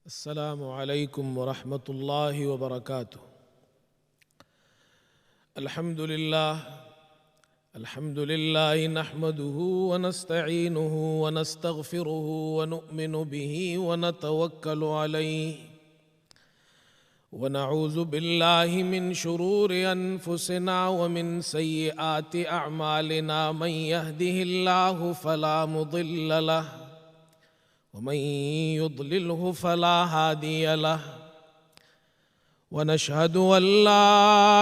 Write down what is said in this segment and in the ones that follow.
السلام علیکم ورحمۃ اللہ وبرکاتہ۔ الحمد للہ نحمده ونستعینه ونستغفره ونؤمن به ونتوکل علیہ ونعوذ باللہ من شرور انفسنا ومن سیئات اعمالنا، من يهده اللہ فلا مضل له ومن يضلله فلا هادي له، ونشهد أن لا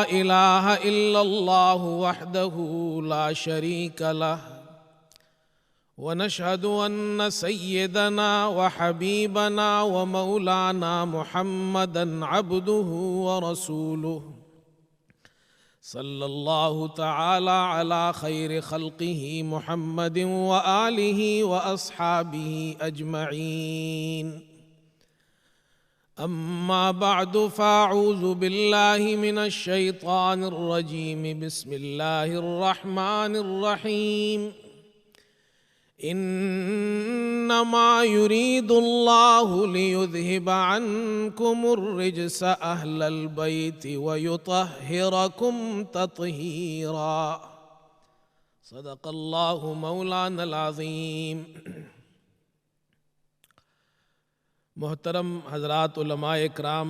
إله إلا الله وحده لا شريك له، ونشهد أن سيدنا وحبيبنا ومولانا محمدا عبده ورسوله، صلی اللہ تعالی علی خیر خلقہ محمد وآلہ واصحابہ اجمعین۔ اما بعد فاعوذ باللہ من الشیطان الرجیم، بسم اللہ الرحمن الرحیم۔ انما يريد الله ليذهب عنكم الرجس اهل البيت ويطهركم تطهيرا، صدق الله مولانا العظیم۔ محترم حضرات علماء اکرام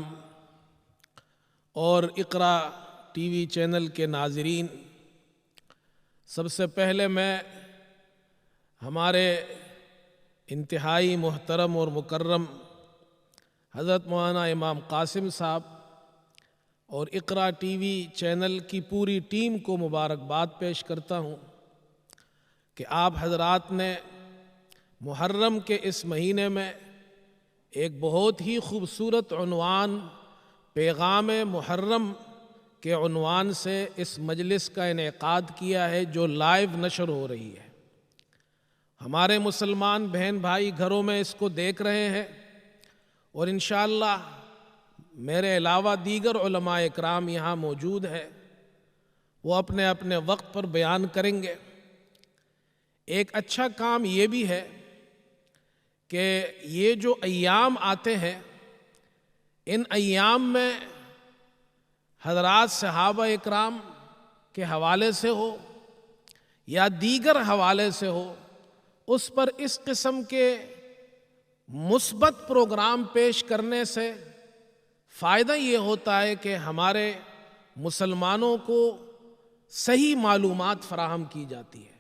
اور اقرا ٹی وی چینل کے ناظرین، سب سے پہلے میں ہمارے انتہائی محترم اور مکرم حضرت مولانا امام قاسم صاحب اور اقرا ٹی وی چینل کی پوری ٹیم کو مبارکباد پیش کرتا ہوں کہ آپ حضرات نے محرم کے اس مہینے میں ایک بہت ہی خوبصورت عنوان پیغام محرم کے عنوان سے اس مجلس کا انعقاد کیا ہے، جو لائیو نشر ہو رہی ہے۔ ہمارے مسلمان بہن بھائی گھروں میں اس کو دیکھ رہے ہیں، اور انشاءاللہ میرے علاوہ دیگر علماء اکرام یہاں موجود ہیں، وہ اپنے اپنے وقت پر بیان کریں گے۔ ایک اچھا کام یہ بھی ہے کہ یہ جو ایام آتے ہیں، ان ایام میں حضرات صحابہ اکرام کے حوالے سے ہو یا دیگر حوالے سے ہو، اس پر اس قسم کے مثبت پروگرام پیش کرنے سے فائدہ یہ ہوتا ہے کہ ہمارے مسلمانوں کو صحیح معلومات فراہم کی جاتی ہے،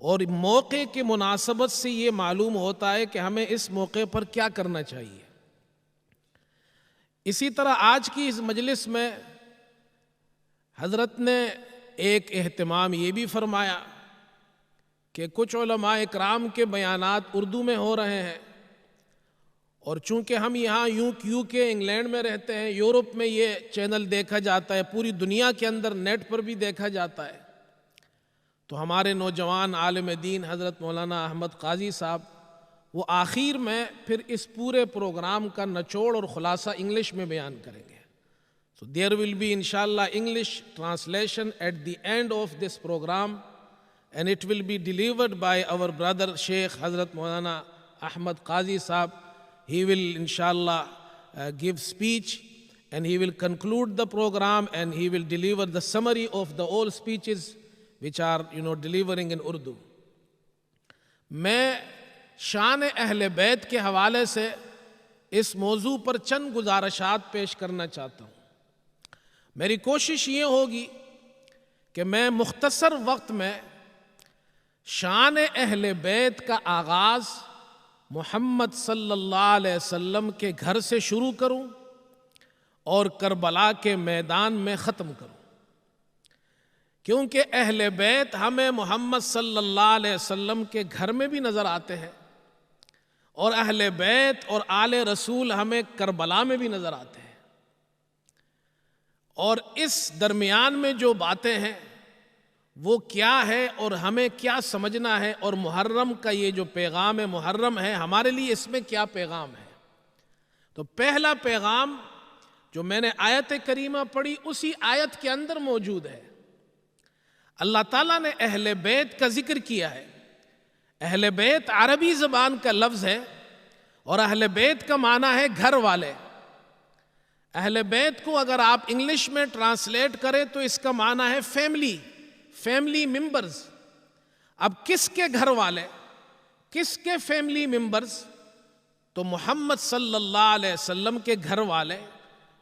اور موقع کی مناسبت سے یہ معلوم ہوتا ہے کہ ہمیں اس موقع پر کیا کرنا چاہیے۔ اسی طرح آج کی اس مجلس میں حضرت نے ایک اہتمام یہ بھی فرمایا کہ کچھ علماء اکرام کے بیانات اردو میں ہو رہے ہیں، اور چونکہ ہم یہاں یو کے انگلینڈ میں رہتے ہیں، یورپ میں یہ چینل دیکھا جاتا ہے، پوری دنیا کے اندر نیٹ پر بھی دیکھا جاتا ہے، تو ہمارے نوجوان عالم دین حضرت مولانا احمد قاضی صاحب وہ آخر میں پھر اس پورے پروگرام کا نچوڑ اور خلاصہ انگلش میں بیان کریں گے۔ So there will be inshallah English translation at the end of this program, and it will be delivered by our brother Sheikh Hazrat Maulana Ahmad Qazi Sahab. He will inshallah give speech, and he will conclude the program, and he will deliver the summary of the all speeches which are delivering in Urdu. میں شان اہل بیت کے حوالے سے اس موضوع پر چند گزارشات پیش کرنا چاہتا ہوں۔ میری کوشش یہ ہوگی کہ میں مختصر وقت میں شان اہل بیت کا آغاز محمد صلی اللہ علیہ وسلم کے گھر سے شروع کروں اور کربلا کے میدان میں ختم کروں، کیونکہ اہل بیت ہمیں محمد صلی اللہ علیہ وسلم کے گھر میں بھی نظر آتے ہیں، اور اہل بیت اور آل رسول ہمیں کربلا میں بھی نظر آتے ہیں، اور اس درمیان میں جو باتیں ہیں وہ کیا ہے اور ہمیں کیا سمجھنا ہے، اور محرم کا یہ جو پیغام محرم ہے ہمارے لیے اس میں کیا پیغام ہے۔ تو پہلا پیغام جو میں نے آیت کریمہ پڑھی اسی آیت کے اندر موجود ہے۔ اللہ تعالیٰ نے اہل بیت کا ذکر کیا ہے۔ اہل بیت عربی زبان کا لفظ ہے اور اہل بیت کا معنی ہے گھر والے۔ اہل بیت کو اگر آپ انگلش میں ٹرانسلیٹ کریں تو اس کا معنی ہے فیملی ممبرز۔ اب کس کے گھر والے، کس کے فیملی ممبرز؟ تو محمد صلی اللہ علیہ وسلم کے گھر والے،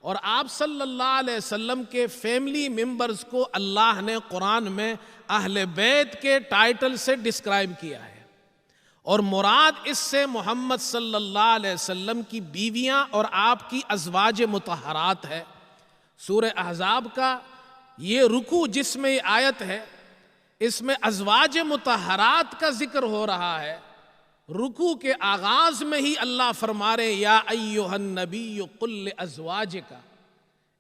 اور آپ صلی اللہ علیہ وسلم کے فیملی ممبرز کو اللہ نے قرآن میں اہل بیت کے ٹائٹل سے ڈسکرائب کیا ہے، اور مراد اس سے محمد صلی اللہ علیہ وسلم کی بیویاں اور آپ کی ازواج مطہرات ہے۔ سورہ احزاب کا یہ رکوع جس میں یہ آیت ہے، اس میں ازواج مطہرات کا ذکر ہو رہا ہے۔ رکوع کے آغاز میں ہی اللہ فرما رہے یا ایھا النبی قل لازواجک،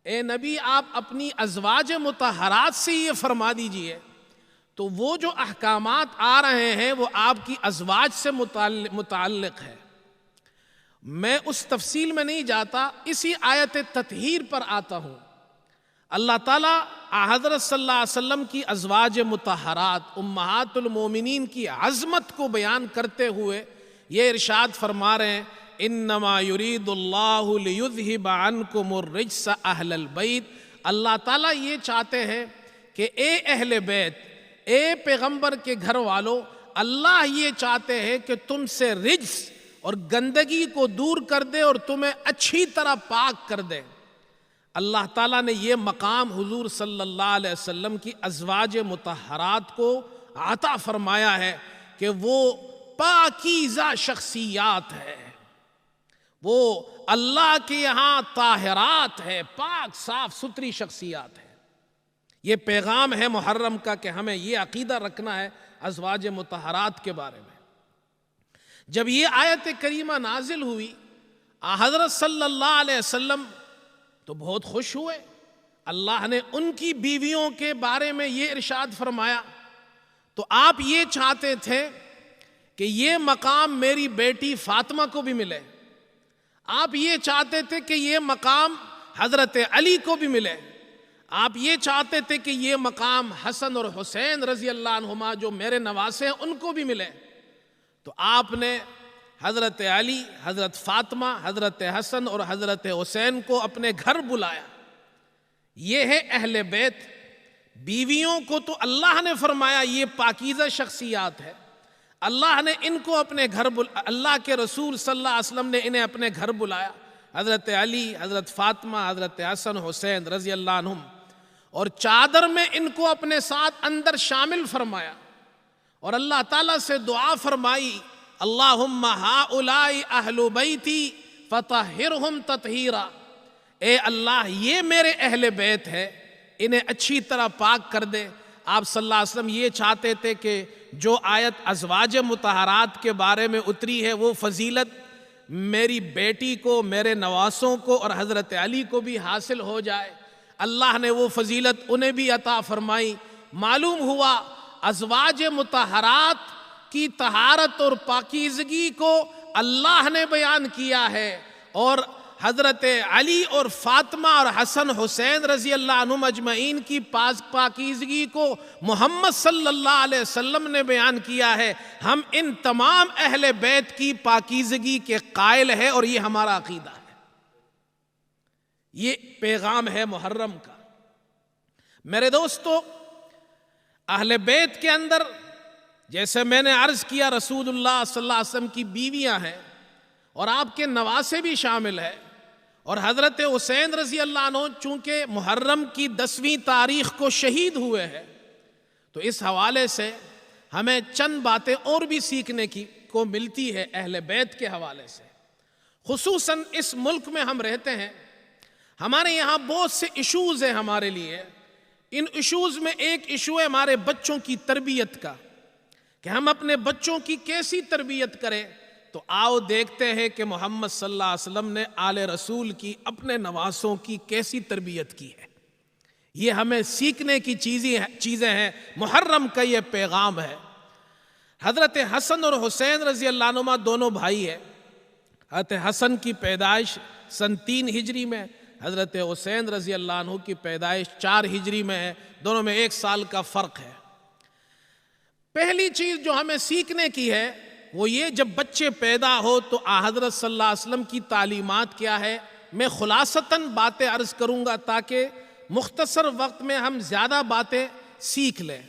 اے نبی آپ اپنی ازواج مطہرات سے یہ فرما دیجئے۔ تو وہ جو احکامات آ رہے ہیں وہ آپ کی ازواج سے متعلق ہے۔ میں اس تفصیل میں نہیں جاتا، اسی آیت تطہیر پر آتا ہوں۔ اللہ تعالیٰ حضرت صلی اللہ علیہ وسلم کی ازواج مطہرات امہات المومنین کی عظمت کو بیان کرتے ہوئے یہ ارشاد فرما رہے ہیں انما یرید اللہ لیذہب عنکم الرجس اہل البیت۔ اللہ تعالیٰ یہ چاہتے ہیں کہ اے اہل بیت، اے پیغمبر کے گھر والوں، اللہ یہ چاہتے ہیں کہ تم سے رجس اور گندگی کو دور کر دے اور تمہیں اچھی طرح پاک کر دے۔ اللہ تعالیٰ نے یہ مقام حضور صلی اللہ علیہ وسلم کی ازواج مطہرات کو عطا فرمایا ہے کہ وہ پاکیزہ شخصیات ہے، وہ اللہ کے یہاں طاہرات ہے، پاک صاف ستھری شخصیات ہے۔ یہ پیغام ہے محرم کا کہ ہمیں یہ عقیدہ رکھنا ہے ازواج مطہرات کے بارے میں۔ جب یہ آیت کریمہ نازل ہوئی، حضرت صلی اللہ علیہ وسلم تو بہت خوش ہوئے۔ اللہ نے ان کی بیویوں کے بارے میں یہ ارشاد فرمایا، تو آپ یہ چاہتے تھے کہ یہ مقام میری بیٹی فاطمہ کو بھی ملے، آپ یہ چاہتے تھے کہ یہ مقام حضرت علی کو بھی ملے، آپ یہ چاہتے تھے کہ یہ مقام حسن اور حسین رضی اللہ عنہما جو میرے نواسے ہیں ان کو بھی ملے۔ تو آپ نے حضرت علی، حضرت فاطمہ، حضرت حسن اور حضرت حسین کو اپنے گھر بلایا۔ یہ ہے اہل بیت۔ بیویوں کو تو اللہ نے فرمایا یہ پاکیزہ شخصیات ہے، اللہ نے ان کو اپنے گھر اللہ کے رسول صلی اللہ علیہ وسلم نے انہیں اپنے گھر بلایا، حضرت علی، حضرت فاطمہ، حضرت حسن حسین رضی اللہ عنہم، اور چادر میں ان کو اپنے ساتھ اندر شامل فرمایا، اور اللہ تعالیٰ سے دعا فرمائی اللہم ہؤلاء اہل بیتی فطہرہم تطہیرا، اے اللہ یہ میرے اہل بیت ہے، انہیں اچھی طرح پاک کر دے۔ آپ صلی اللہ علیہ وسلم یہ چاہتے تھے کہ جو آیت ازواج مطہرات کے بارے میں اتری ہے وہ فضیلت میری بیٹی کو، میرے نواسوں کو اور حضرت علی کو بھی حاصل ہو جائے۔ اللہ نے وہ فضیلت انہیں بھی عطا فرمائی۔ معلوم ہوا ازواج مطہرات کی طہارت اور پاکیزگی کو اللہ نے بیان کیا ہے، اور حضرت علی اور فاطمہ اور حسن حسین رضی اللہ عنہم اجمعین کی پاکیزگی کو محمد صلی اللہ علیہ وسلم نے بیان کیا ہے۔ ہم ان تمام اہل بیت کی پاکیزگی کے قائل ہیں اور یہ ہمارا عقیدہ ہے۔ یہ پیغام ہے محرم کا۔ میرے دوستو، اہل بیت کے اندر جیسے میں نے عرض کیا رسول اللہ صلی اللہ علیہ وسلم کی بیویاں ہیں اور آپ کے نواسے بھی شامل ہیں، اور حضرت حسین رضی اللہ عنہ چونکہ محرم کی 10ویں تاریخ کو شہید ہوئے ہیں، تو اس حوالے سے ہمیں چند باتیں اور بھی سیکھنے کو ملتی ہے اہل بیت کے حوالے سے۔ خصوصاً اس ملک میں ہم رہتے ہیں، ہمارے یہاں بہت سے ایشوز ہیں ہمارے لیے۔ ان ایشوز میں ایک ایشو ہے ہمارے بچوں کی تربیت کا، کہ ہم اپنے بچوں کی کیسی تربیت کریں۔ تو آؤ دیکھتے ہیں کہ محمد صلی اللہ علیہ وسلم نے آل رسول کی، اپنے نواسوں کی کیسی تربیت کی ہے۔ یہ ہمیں سیکھنے کی چیزیں ہیں، محرم کا یہ پیغام ہے۔ حضرت حسن اور حسین رضی اللہ عنہما دونوں بھائی ہیں۔ حضرت حسن کی پیدائش سن 3 ہجری میں، حضرت حسین رضی اللہ عنہ کی پیدائش 4 ہجری میں ہے، دونوں میں 1 سال کا فرق ہے۔ پہلی چیز جو ہمیں سیکھنے کی ہے وہ یہ، جب بچے پیدا ہو تو حضرت صلی اللہ علیہ وسلم کی تعلیمات کیا ہے، میں خلاصتاً باتیں عرض کروں گا تاکہ مختصر وقت میں ہم زیادہ باتیں سیکھ لیں۔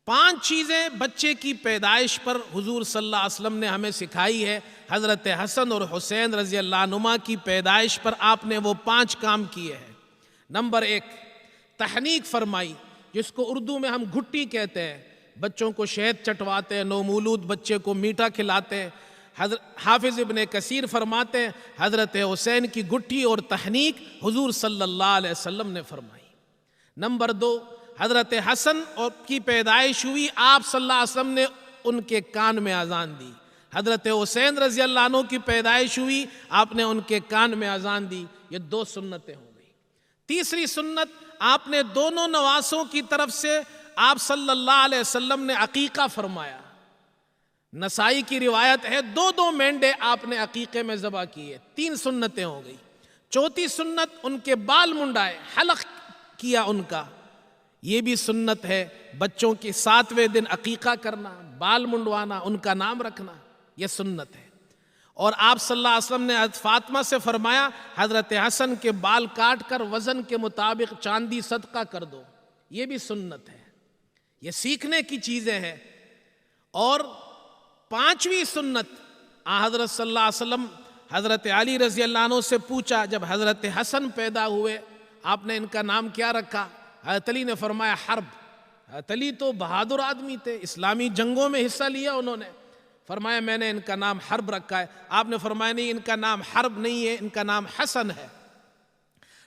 5 چیزیں بچے کی پیدائش پر حضور صلی اللہ علیہ وسلم نے ہمیں سکھائی ہے۔ حضرت حسن اور حسین رضی اللہ عنہما کی پیدائش پر آپ نے وہ 5 کام کیے ہیں۔ نمبر 1، تحنیک فرمائی، جس کو اردو میں ہم گھٹی کہتے ہیں۔ بچوں کو شہد چٹواتے ہیں، نومولود بچے کو میٹھا کھلاتے ہیں۔ حافظ ابن کثیر فرماتے ہیں حضرت حسین کی گٹھی اور تحنیک حضور صلی اللہ علیہ وسلم نے فرمائی۔ نمبر 2، حضرت حسن اور کی پیدائش ہوئی، آپ صلی اللہ علیہ وسلم نے ان کے کان میں اذان دی۔ حضرت حسین رضی اللہ عنہ کی پیدائش ہوئی، آپ نے ان کے کان میں اذان دی۔ یہ 2 سنتیں ہو گئی۔ تیسری سنت، آپ نے دونوں نواسوں کی طرف سے آپ صلی اللہ علیہ وسلم نے عقیقہ فرمایا۔ نسائی کی روایت ہے 2 مینڈے آپ نے عقیقے میں ذبح کیے۔ 3 سنتیں ہو گئی۔ چوتھی سنت، ان کے بال منڈائے، حلق کیا ان کا، یہ بھی سنت ہے۔ بچوں کے 7ویں دن عقیقہ کرنا، بال منڈوانا، ان کا نام رکھنا، یہ سنت ہے۔ اور آپ صلی اللہ علیہ وسلم نے حضرت فاطمہ سے فرمایا حضرت حسن کے بال کاٹ کر وزن کے مطابق چاندی صدقہ کر دو، یہ بھی سنت ہے۔ یہ سیکھنے کی چیزیں ہیں۔ اور 5ویں سنت، حضرت صلی اللہ علیہ وسلم حضرت علی رضی اللہ عنہ سے پوچھا، جب حضرت حسن پیدا ہوئے آپ نے ان کا نام کیا رکھا؟ حضرت علی نے فرمایا حرب۔ حضرت علی تو بہادر آدمی تھے، اسلامی جنگوں میں حصہ لیا انہوں نے، فرمایا میں نے ان کا نام حرب رکھا ہے۔ آپ نے فرمایا نہیں، ان کا نام حرب نہیں ہے، ان کا نام حسن ہے۔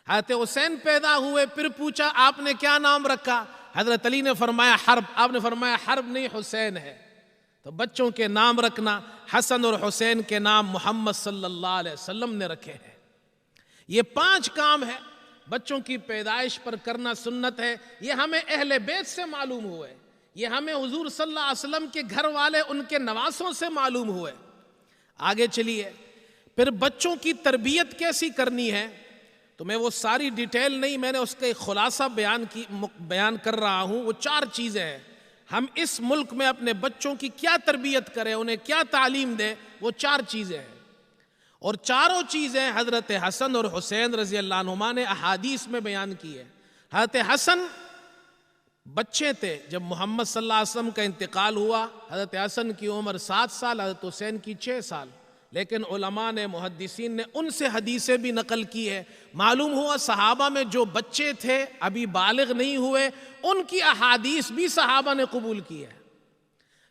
حضرت حسین پیدا ہوئے، پھر پوچھا آپ نے کیا نام رکھا؟ حضرت علی نے فرمایا حرب۔ آپ نے فرمایا حرب نہیں، حسین ہے۔ تو بچوں کے نام رکھنا، حسن اور حسین کے نام محمد صلی اللہ علیہ وسلم نے رکھے ہیں۔ یہ 5 کام ہے بچوں کی پیدائش پر کرنا سنت ہے۔ یہ ہمیں اہل بیت سے معلوم ہوئے، یہ ہمیں حضور صلی اللہ علیہ وسلم کے گھر والے ان کے نواسوں سے معلوم ہوئے۔ آگے چلیے، پھر بچوں کی تربیت کیسی کرنی ہے، تو میں وہ ساری ڈیٹیل نہیں، میں نے اس کا ایک خلاصہ بیان کر رہا ہوں۔ وہ 4 چیزیں ہیں۔ ہم اس ملک میں اپنے بچوں کی کیا تربیت کریں، انہیں کیا تعلیم دیں، وہ 4 چیزیں ہیں۔ اور چاروں چیزیں حضرت حسن اور حسین رضی اللہ عنہما نے احادیث میں بیان کی ہے۔ حضرت حسن بچے تھے جب محمد صلی اللہ علیہ وسلم کا انتقال ہوا۔ حضرت حسن کی عمر 7 سال، حضرت حسین کی 6 سال، لیکن علماء نے، محدثین نے ان سے حدیثیں بھی نقل کی ہے۔ معلوم ہوا صحابہ میں جو بچے تھے ابھی بالغ نہیں ہوئے، ان کی احادیث بھی صحابہ نے قبول کی ہے۔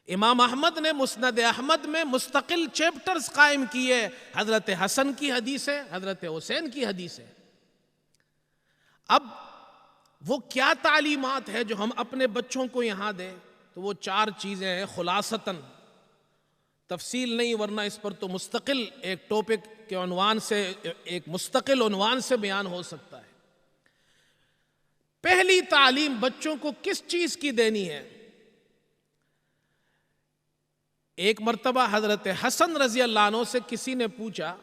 امام احمد نے مسند احمد میں مستقل چیپٹرز قائم کیے، حضرت حسن کی حدیثیں، حضرت حسین کی حدیثیں۔ اب وہ کیا تعلیمات ہے جو ہم اپنے بچوں کو یہاں دیں، تو وہ 4 چیزیں ہیں خلاصتاً، تفصیل نہیں، ورنہ اس پر تو مستقل ایک ٹاپک کے عنوان سے، ایک مستقل عنوان سے بیان ہو سکتا ہے۔ پہلی تعلیم بچوں کو کس چیز کی دینی ہے؟ ایک مرتبہ حضرت حسن رضی اللہ عنہ سے کسی نے پوچھا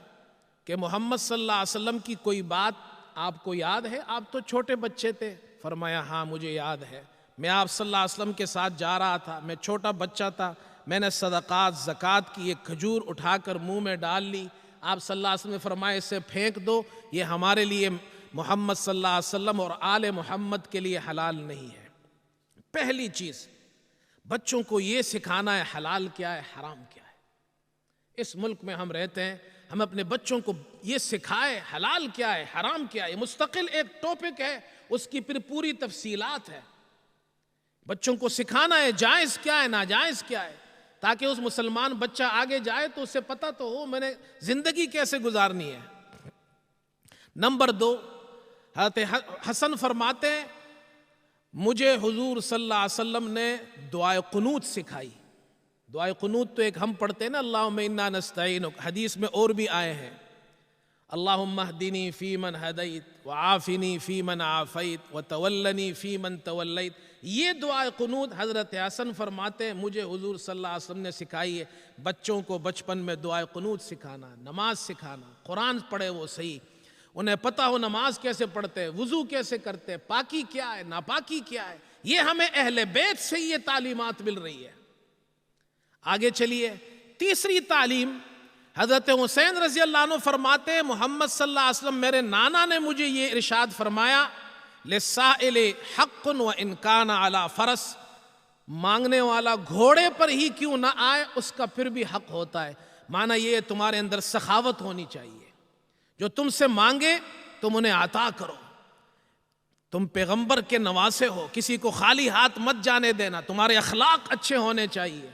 کہ محمد صلی اللہ علیہ وسلم کی کوئی بات آپ کو یاد ہے؟ آپ تو چھوٹے بچے تھے۔ فرمایا ہاں مجھے یاد ہے، میں آپ صلی اللہ علیہ وسلم کے ساتھ جا رہا تھا، میں چھوٹا بچہ تھا، میں نے صدقات زکوٰۃ کی ایک کھجور اٹھا کر منہ میں ڈال لی، آپ صلی اللہ علیہ وسلم نے فرمایا اسے پھینک دو، یہ ہمارے لیے محمد صلی اللہ علیہ وسلم اور آل محمد کے لیے حلال نہیں ہے۔ پہلی چیز بچوں کو یہ سکھانا ہے حلال کیا ہے، حرام کیا ہے۔ اس ملک میں ہم رہتے ہیں، ہم اپنے بچوں کو یہ سکھائے حلال کیا ہے، حرام کیا ہے۔ یہ مستقل ایک ٹاپک ہے، اس کی پھر پوری تفصیلات ہے۔ بچوں کو سکھانا ہے جائز کیا ہے، ناجائز کیا ہے، تاکہ اس مسلمان بچہ آگے جائے تو اسے پتہ تو ہو میں نے زندگی کیسے گزارنی ہے۔ نمبر 2، حضرت حسن فرماتے ہیں مجھے حضور صلی اللہ علیہ وسلم نے دعائے قنوت سکھائی۔ دعائے قنوت تو ایک ہم پڑھتے ہیں نا، اللہم انا نستعینک، حدیث میں اور بھی آئے ہیں، اللہم اہدنی فی من ہدیت وعافنی فی من عافیت وتولنی فی من تولیت۔ یہ دعائے قنوت حضرت حسن فرماتے ہیں مجھے حضور صلی اللہ علیہ وسلم نے سکھائی ہے۔ بچوں کو بچپن میں دعائے قنوت سکھانا، نماز سکھانا، قرآن پڑھے وہ صحیح، انہیں پتہ ہو نماز کیسے پڑھتے ہیں، وضو کیسے کرتے ہیں، پاکی کیا ہے، ناپاکی کیا ہے، یہ ہمیں اہل بیت سے یہ تعلیمات مل رہی ہے۔ آگے چلیے، تیسری تعلیم، حضرت حسین رضی اللہ عنہ فرماتے ہیں محمد صلی اللہ علیہ وسلم میرے نانا نے مجھے یہ ارشاد فرمایا، للسائل حق وان کان علی فرس، مانگنے والا گھوڑے پر ہی کیوں نہ آئے اس کا پھر بھی حق ہوتا ہے۔ معنی یہ تمہارے اندر سخاوت ہونی چاہیے، جو تم سے مانگے تم انہیں عطا کرو، تم پیغمبر کے نواسے ہو، کسی کو خالی ہاتھ مت جانے دینا، تمہارے اخلاق اچھے ہونے چاہیے۔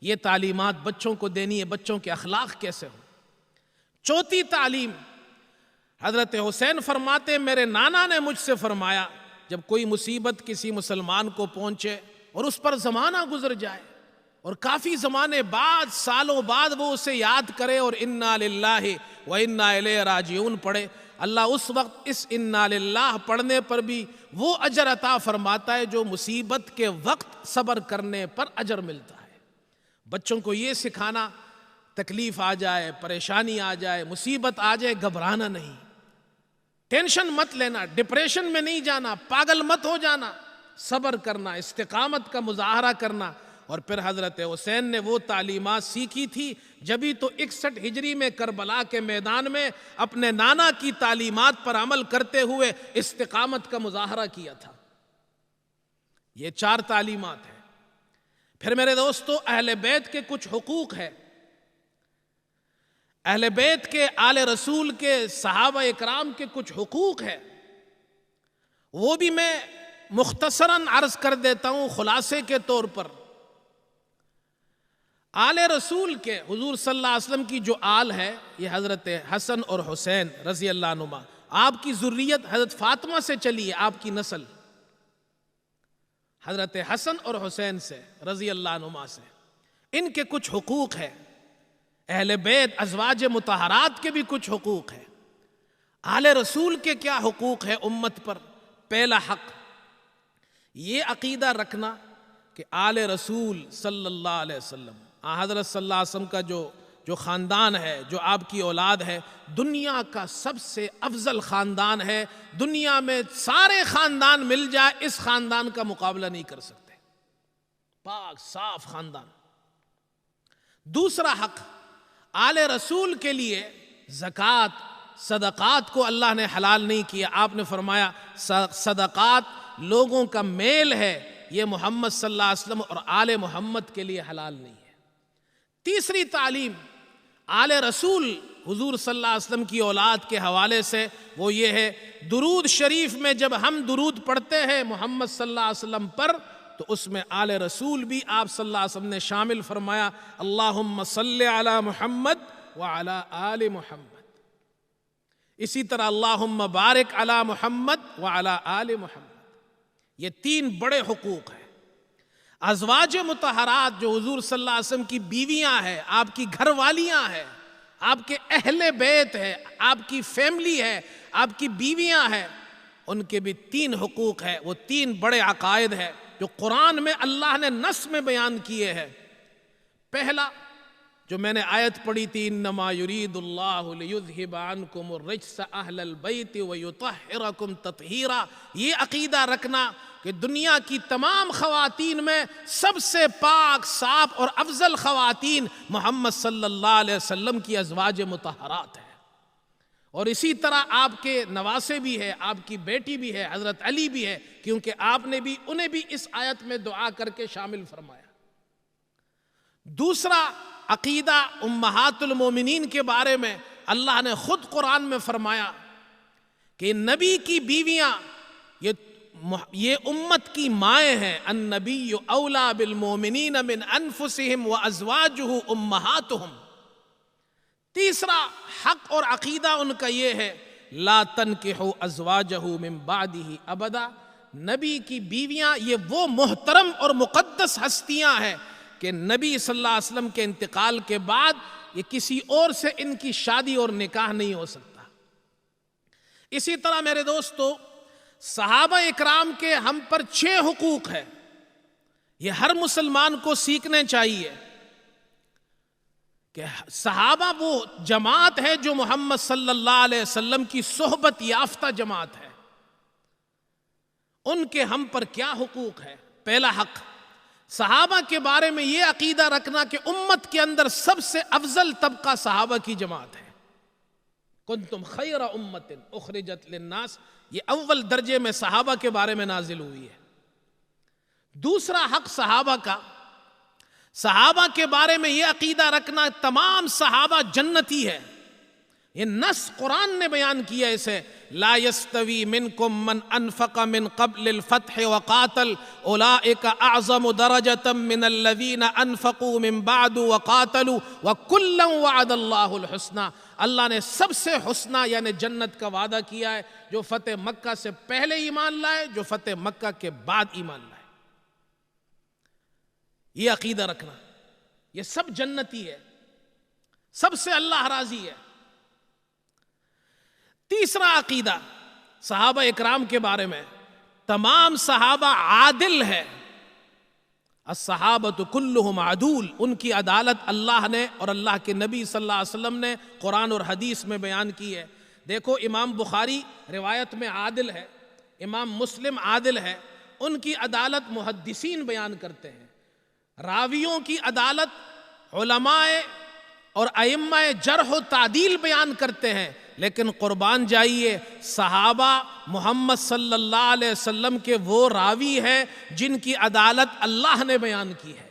یہ تعلیمات بچوں کو دینی ہے، بچوں کے اخلاق کیسے ہو۔ چوتھی تعلیم، حضرت حسین فرماتے ہیں میرے نانا نے مجھ سے فرمایا، جب کوئی مصیبت کسی مسلمان کو پہنچے اور اس پر زمانہ گزر جائے اور کافی زمانے بعد، سالوں بعد وہ اسے یاد کرے اور انا للہ و انا الیہ راجعون پڑھے، اللہ اس وقت اس انا للہ پڑھنے پر بھی وہ اجر عطا فرماتا ہے جو مصیبت کے وقت صبر کرنے پر اجر ملتا ہے۔ بچوں کو یہ سکھانا، تکلیف آ جائے، پریشانی آ جائے، مصیبت آ جائے، گھبرانا نہیں، ٹینشن مت لینا، ڈپریشن میں نہیں جانا، پاگل مت ہو جانا، صبر کرنا، استقامت کا مظاہرہ کرنا۔ اور پھر حضرت حسین نے وہ تعلیمات سیکھی تھی جبھی تو 61 ہجری میں کربلا کے میدان میں اپنے نانا کی تعلیمات پر عمل کرتے ہوئے استقامت کا مظاہرہ کیا تھا۔ یہ 4 تعلیمات ہیں۔ پھر میرے دوستو، اہل بیت کے کچھ حقوق ہیں، اہل بیت کے، آل رسول کے، صحابہ اکرام کے کچھ حقوق ہیں، وہ بھی میں مختصراً عرض کر دیتا ہوں خلاصے کے طور پر۔ آل رسول کے، حضور صلی اللہ علیہ وسلم کی جو آل ہے، یہ حضرت حسن اور حسین رضی اللہ عنہما، آپ کی ذریت حضرت فاطمہ سے چلی ہے، آپ کی نسل حضرت حسن اور حسین سے رضی اللہ عنہما سے، ان کے کچھ حقوق ہیں۔ اہل بیت ازواج مطہرات کے بھی کچھ حقوق ہیں۔ آل رسول کے کیا حقوق ہے امت پر؟ پہلا حق، یہ عقیدہ رکھنا کہ آل رسول صلی اللہ علیہ وسلم، حضرت صلی اللہ علیہ وسلم کا جو خاندان ہے، جو آپ کی اولاد ہے، دنیا کا سب سے افضل خاندان ہے، دنیا میں سارے خاندان مل جائے اس خاندان کا مقابلہ نہیں کر سکتے، پاک صاف خاندان۔ دوسرا حق، آل رسول کے لیے زکوٰۃ، صدقات کو اللہ نے حلال نہیں کیا، آپ نے فرمایا صدقات لوگوں کا میل ہے، یہ محمد صلی اللہ علیہ وسلم اور آل محمد کے لیے حلال نہیں ہے۔ تیسری تعلیم آل رسول حضور صلی اللہ علیہ وسلم کی اولاد کے حوالے سے وہ یہ ہے، درود شریف میں جب ہم درود پڑھتے ہیں محمد صلی اللہ علیہ وسلم پر تو اس میں آل رسول بھی آپ صلی اللہ علیہ وسلم نے شامل فرمایا، اللہم صلی علی محمد وعلی آل محمد۔ اسی طرح اللہم بارک علی محمد وعلی آل محمد۔ یہ 3 بڑے حقوق ہیں۔ ازواج مطہرات جو حضور صلی اللہ علیہ وسلم کی بیویاں ہیں، آپ کی گھر والیاں ہیں، آپ کے اہل بیت ہے، آپ کی فیملی ہے، آپ کی بیویاں ہیں، ان کے بھی 3 حقوق ہیں۔ وہ 3 بڑے عقائد ہیں جو قرآن میں اللہ نے نص میں بیان کیے ہیں۔ پہلا جو میں نے آیت پڑھی تھی، انما یرید اللہ لیذہب عنکم الرجس اہل البیت ویطہرکم تطہیرا، یہ عقیدہ رکھنا کہ دنیا کی تمام خواتین میں سب سے پاک، صاف اور افضل خواتین محمد صلی اللہ علیہ وسلم کی ازواج مطہرات ہیں۔ اور اسی طرح آپ کے نواسے بھی ہے، آپ کی بیٹی بھی ہے، حضرت علی بھی ہے، کیونکہ آپ نے بھی انہیں بھی اس آیت میں دعا کر کے شامل فرمایا۔ دوسرا عقیدہ امہات المومنین کے بارے میں اللہ نے خود قرآن میں فرمایا کہ نبی کی بیویاں یہ امت کی مائیں ہیں، النبی اولا بالمومنین من انفسہم وازواجہ امہاتہم۔ تیسرا حق اور عقیدہ ان کا یہ ہے، لا تنکحوا ازواجہ من بعدہ ابدا، نبی کی بیویاں یہ وہ محترم اور مقدس ہستیاں ہیں کہ نبی صلی اللہ علیہ وسلم کے انتقال کے بعد یہ کسی اور سے ان کی شادی اور نکاح نہیں ہو سکتا۔ اسی طرح میرے دوستو، صحابہ اکرام کے ہم پر 6 حقوق ہیں، یہ ہر مسلمان کو سیکھنے چاہیے کہ صحابہ وہ جماعت ہے جو محمد صلی اللہ علیہ وسلم کی صحبت یافتہ جماعت ہے، ان کے ہم پر کیا حقوق ہے؟ پہلا حق، صحابہ کے بارے میں یہ عقیدہ رکھنا کہ امت کے اندر سب سے افضل طبقہ صحابہ کی جماعت ہے۔ کنتم خیر امت اخرجت للناس، یہ اول درجے میں صحابہ کے بارے میں نازل ہوئی ہے۔ دوسرا حق صحابہ کا، صحابہ کے بارے میں یہ عقیدہ رکھنا تمام صحابہ جنتی ہے۔ یہ نص قرآن نے بیان کیا اسے، لا یستوی منکم من انفق من قبل الفتح وقاتل اولئک اعظم درجۃ من الذین انفقوا من بعد وقاتلوا وکلا وعد اللہ الحسنى۔ اللہ نے سب سے حسنہ یعنی جنت کا وعدہ کیا ہے جو فتح مکہ سے پہلے ایمان لائے، جو فتح مکہ کے بعد ایمان لائے۔ یہ عقیدہ رکھنا، یہ سب جنتی ہے، سب سے اللہ راضی ہے۔ تیسرا عقیدہ صحابہ اکرام کے بارے میں، تمام صحابہ عادل ہے۔ الصحابۃ کلہم عدول، ان کی عدالت اللہ نے اور اللہ کے نبی صلی اللہ علیہ وسلم نے قرآن اور حدیث میں بیان کی ہے۔ دیکھو امام بخاری روایت میں عادل ہے، امام مسلم عادل ہے، ان کی عدالت محدثین بیان کرتے ہیں۔ راویوں کی عدالت علماء اور ائمہ جرح و تعدیل بیان کرتے ہیں، لیکن قربان جائیے صحابہ محمد صلی اللہ علیہ وسلم کے وہ راوی ہیں جن کی عدالت اللہ نے بیان کی ہے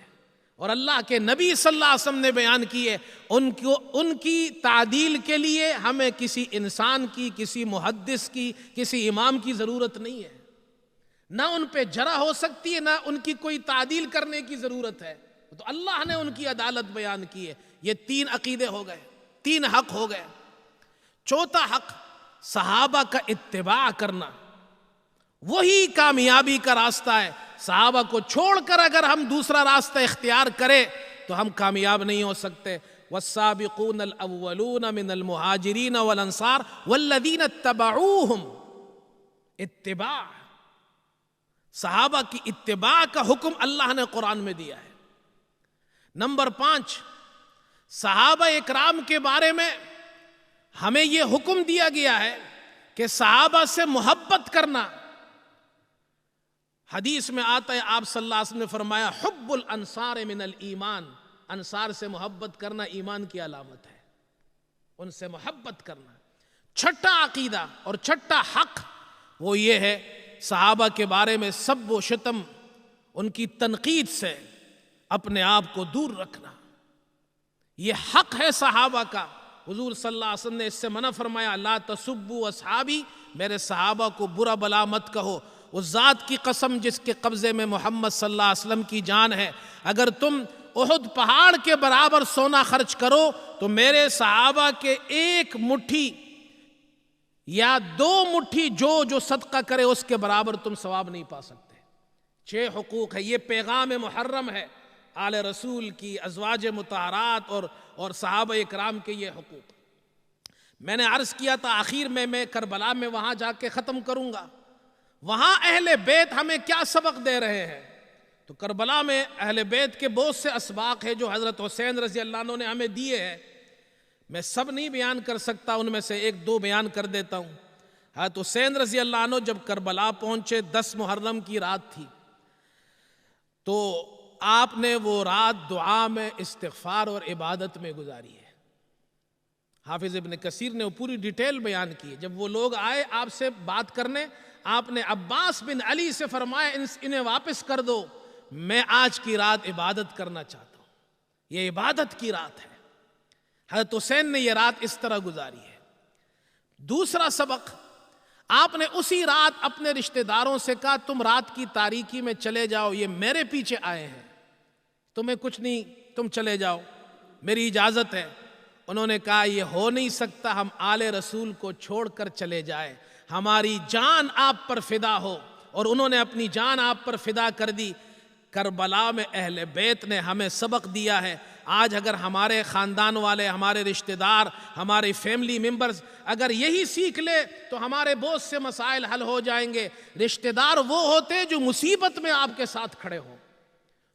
اور اللہ کے نبی صلی اللہ علیہ وسلم نے بیان کی ہے۔ ان کی تعدیل کے لیے ہمیں کسی انسان کی، کسی محدث کی، کسی امام کی ضرورت نہیں ہے، نہ ان پہ جرح ہو سکتی ہے، نہ ان کی کوئی تعدیل کرنے کی ضرورت ہے، تو اللہ نے ان کی عدالت بیان کی ہے۔ یہ تین عقیدے ہو گئے، تین حق ہو گئے۔ چوتھا حق صحابہ کا اتباع کرنا، وہی کامیابی کا راستہ ہے۔ صحابہ کو چھوڑ کر اگر ہم دوسرا راستہ اختیار کریں تو ہم کامیاب نہیں ہو سکتے۔ والسابقون الاولون من المہاجرین والانصار والذین اتبعوہم، اتباع، صحابہ کی اتباع کا حکم اللہ نے قرآن میں دیا ہے۔ نمبر 5، صحابہ اکرام کے بارے میں ہمیں یہ حکم دیا گیا ہے کہ صحابہ سے محبت کرنا۔ حدیث میں آتا ہے، آپ صلی اللہ علیہ وسلم نے فرمایا حب الانصار من الایمان، انصار سے محبت کرنا ایمان کی علامت ہے، ان سے محبت کرنا۔ چھٹا عقیدہ اور چھٹا حق وہ یہ ہے، صحابہ کے بارے میں سب و شتم، ان کی تنقید سے اپنے آپ کو دور رکھنا۔ یہ حق ہے صحابہ کا۔ حضور صلی اللہ علیہ وسلم نے اس سے منع فرمایا، لا تسبوا اصحابی، میرے صحابہ کو برا بلا مت کہو۔ اس ذات کی قسم جس کے قبضے میں محمد صلی اللہ علیہ وسلم کی جان ہے، اگر تم احد پہاڑ کے برابر سونا خرچ کرو تو میرے صحابہ کے ایک مٹھی یا 2 مٹھی جو صدقہ کرے اس کے برابر تم ثواب نہیں پا سکتے۔ 6 حقوق ہے، یہ پیغام محرم ہے آل رسول کی، ازواج مطہرات اور صحابہ اکرام کے یہ حقوق۔ میں نے عرض کیا تھا آخر میں کربلا میں وہاں جا کے ختم کروں گا، وہاں اہل بیت ہمیں کیا سبق دے رہے ہیں۔ تو کربلا میں اہل بیت کے بہت سے اسباق ہیں جو حضرت حسین رضی اللہ عنہ نے ہمیں دیے ہیں، میں سب نہیں بیان کر سکتا، ان میں سے 1-2 بیان کر دیتا ہوں۔ حضرت حسین رضی اللہ عنہ جب کربلا پہنچے، 10 محرم کی رات تھی، تو آپ نے وہ رات دعا میں، استغفار اور عبادت میں گزاری ہے۔ حافظ ابن کثیر نے وہ پوری ڈیٹیل بیان کی ہے۔ جب وہ لوگ آئے آپ سے بات کرنے، آپ نے عباس بن علی سے فرمایا انہیں واپس کر دو، میں آج کی رات عبادت کرنا چاہتا ہوں، یہ عبادت کی رات ہے۔ حضرت حسین نے یہ رات اس طرح گزاری ہے۔ دوسرا سبق، آپ نے اسی رات اپنے رشتہ داروں سے کہا تم رات کی تاریکی میں چلے جاؤ، یہ میرے پیچھے آئے ہیں، تمہیں کچھ نہیں، تم چلے جاؤ، میری اجازت ہے۔ انہوں نے کہا یہ ہو نہیں سکتا، ہم آل رسول کو چھوڑ کر چلے جائیں، ہماری جان آپ پر فدا ہو، اور انہوں نے اپنی جان آپ پر فدا کر دی۔ کربلا میں اہل بیت نے ہمیں سبق دیا ہے۔ آج اگر ہمارے خاندان والے، ہمارے رشتہ دار، ہمارے فیملی ممبرز اگر یہی سیکھ لے تو ہمارے بہت سے مسائل حل ہو جائیں گے۔ رشتہ دار وہ ہوتے جو مصیبت میں آپ کے ساتھ کھڑے ہوں،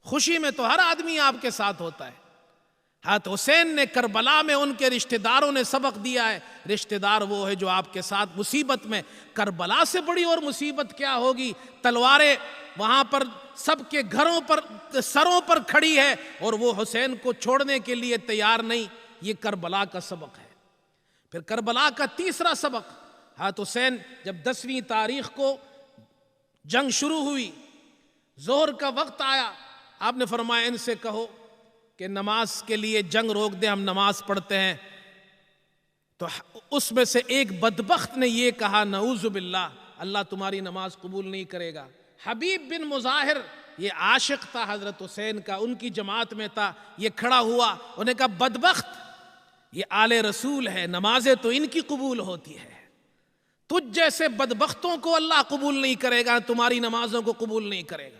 خوشی میں تو ہر آدمی آپ کے ساتھ ہوتا ہے، حضرت حسین نے کربلا میں ان کے رشتہ داروں نے سبق دیا ہے، رشتہ دار وہ ہے جو آپ کے ساتھ مصیبت میں، کربلا سے بڑی اور مصیبت کیا ہوگی؟ تلواریں وہاں پر سب کے گھروں پر سروں پر کھڑی ہے اور وہ حسین کو چھوڑنے کے لیے تیار نہیں۔ یہ کربلا کا سبق ہے۔ پھر کربلا کا تیسرا سبق، حضرت حسین جب 10ویں تاریخ کو جنگ شروع ہوئی، ظہر کا وقت آیا، آپ نے فرمایا ان سے کہو کہ نماز کے لیے جنگ روک دیں، ہم نماز پڑھتے ہیں۔ تو اس میں سے ایک بدبخت نے یہ کہا نعوذ باللہ، اللہ تمہاری نماز قبول نہیں کرے گا۔ حبیب بن مظاہر، یہ عاشق تھا حضرت حسین کا، ان کی جماعت میں تھا، یہ کھڑا ہوا، انہوں نے کہا بدبخت، یہ آل رسول ہے، نمازیں تو ان کی قبول ہوتی ہے، تجھ جیسے بدبختوں کو اللہ قبول نہیں کرے گا، تمہاری نمازوں کو قبول نہیں کرے گا۔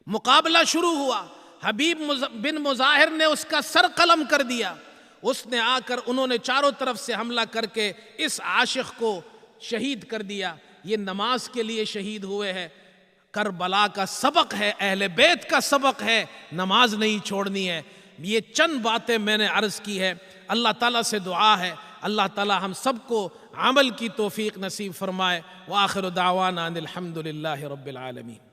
مقابلہ شروع ہوا، حبیب بن مظاہر نے اس کا سر قلم کر دیا، اس نے آ کر انہوں نے چاروں طرف سے حملہ کر کے اس عاشق کو شہید کر دیا۔ یہ نماز کے لیے شہید ہوئے ہیں۔ کربلا کا سبق ہے، اہل بیت کا سبق ہے، نماز نہیں چھوڑنی ہے۔ یہ چند باتیں میں نے عرض کی ہے۔ اللہ تعالیٰ سے دعا ہے اللہ تعالیٰ ہم سب کو عمل کی توفیق نصیب فرمائے۔ وآخر دعوانا ان الحمد للہ رب العالمین۔